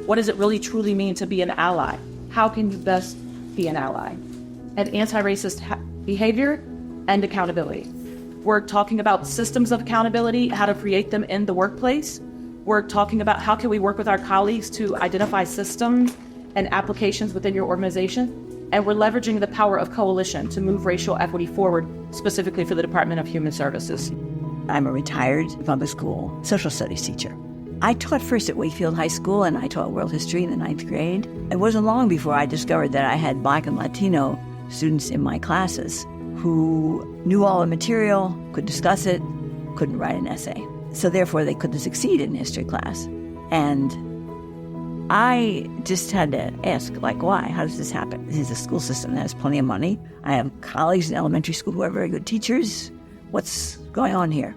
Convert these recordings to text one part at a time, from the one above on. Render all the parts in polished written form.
What does it really truly mean to be an ally? How can you best be an ally? And anti-racist behavior and accountability. We're talking about systems of accountability, how to create them in the workplace. We're talking about how can we work with our colleagues to identify systems and applications within your organization. And we're leveraging the power of coalition to move racial equity forward, specifically for the Department of Human Services. I'm a retired public school social studies teacher. I taught first at Wakefield High School, and I taught world history in the 9th grade. It wasn't long before I discovered that I had Black and Latino students in my classes who knew all the material, could discuss it, couldn't write an essay. So therefore, they couldn't succeed in history class. And I just had to ask, why? How does this happen? This is a school system that has plenty of money. I have colleagues in elementary school who are very good teachers. What's going on here?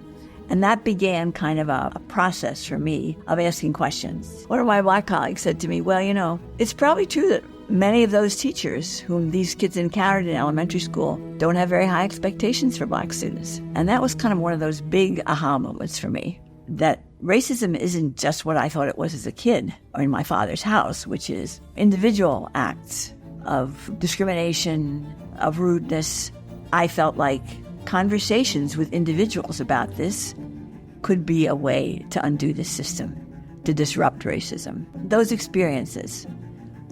And that began kind of a process for me of asking questions. One of my Black colleagues said to me, well, it's probably true that many of those teachers whom these kids encountered in elementary school don't have very high expectations for Black students. And that was kind of one of those big aha moments for me, that racism isn't just what I thought it was as a kid or in my father's house, which is individual acts of discrimination, of rudeness. I felt like conversations with individuals about this could be a way to undo the system, to disrupt racism. Those experiences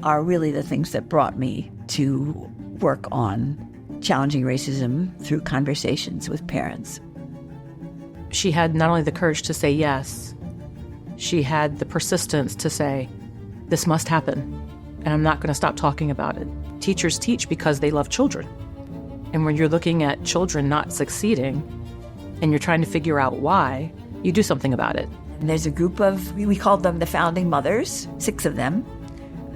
are really the things that brought me to work on challenging racism through conversations with parents. She had not only the courage to say yes, she had the persistence to say, this must happen, and I'm not going to stop talking about it. Teachers teach because they love children. And when you're looking at children not succeeding and you're trying to figure out why, you do something about it. And there's a group of, we called them the Founding Mothers, 6 of them,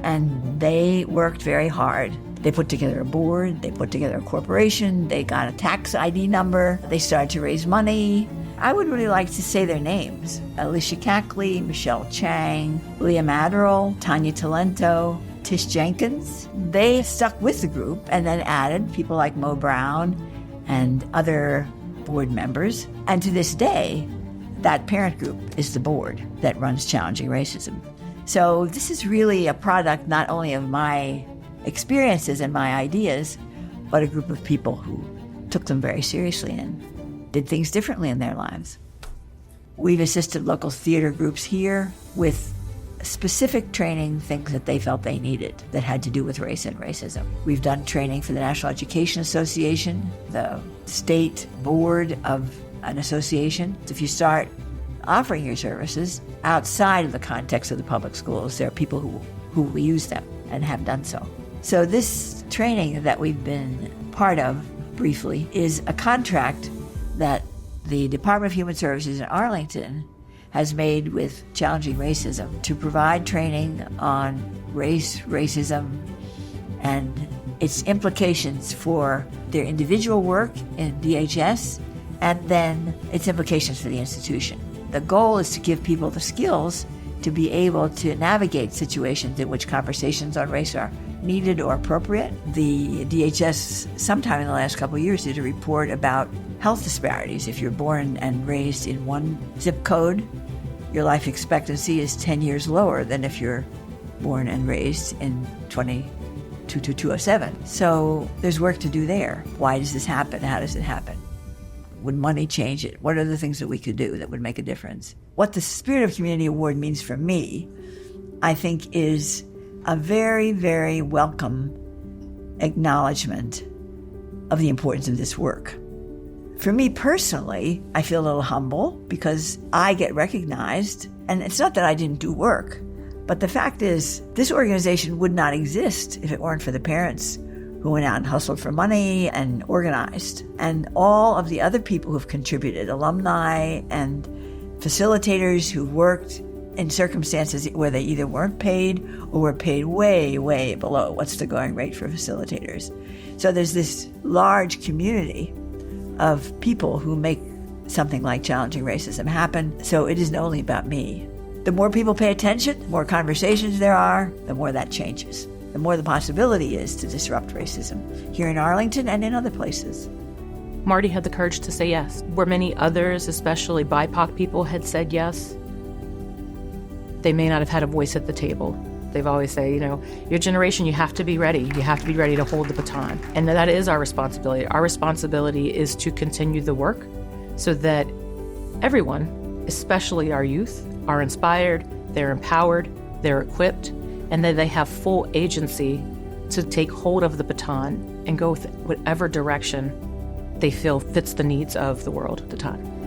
and they worked very hard. They put together a board, they put together a corporation, they got a tax ID number, they started to raise money. I would really like to say their names. Alicia Cackley, Michelle Chang, Leah Madrill, Tanya Talento, Tish Jenkins. They stuck with the group and then added people like Mo Brown and other board members. And to this day, that parent group is the board that runs Challenging Racism. So this is really a product not only of my experiences and my ideas, but a group of people who took them very seriously and did things differently in their lives. We've assisted local theater groups here with specific training, things that they felt they needed that had to do with race and racism. We've done training for the National Education Association, the state board of an association. If you start offering your services outside of the context of the public schools, there are people who will use them and have done so. So this training that we've been part of briefly is a contract that the Department of Human Services in Arlington has made with Challenging Racism to provide training on race, racism, and its implications for their individual work in DHS, and then its implications for the institution. The goal is to give people the skills to be able to navigate situations in which conversations on race are needed or appropriate. The DHS, sometime in the last couple of years, did a report about health disparities. If you're born and raised in one zip code, your life expectancy is 10 years lower than if you're born and raised in 22207. So there's work to do there. Why does this happen? How does it happen? Would money change it? What are the things that we could do that would make a difference? What the Spirit of Community Award means for me, I think, is a very, very welcome acknowledgement of the importance of this work. For me personally, I feel a little humble because I get recognized, and it's not that I didn't do work, but the fact is this organization would not exist if it weren't for the parents who went out and hustled for money and organized, and all of the other people who've contributed, alumni and facilitators who worked in circumstances where they either weren't paid or were paid way, way below what's the going rate for facilitators. So there's this large community of people who make something like Challenging Racism happen. So it isn't only about me. The more people pay attention, the more conversations there are, the more that changes. The more the possibility is to disrupt racism here in Arlington and in other places. Marty had the courage to say yes. Where many others, especially BIPOC people, had said yes, they may not have had a voice at the table. They've always say, your generation, you have to be ready. You have to be ready to hold the baton. And that is our responsibility. Our responsibility is to continue the work so that everyone, especially our youth, are inspired, they're empowered, they're equipped, and that they have full agency to take hold of the baton and go with whatever direction they feel fits the needs of the world at the time.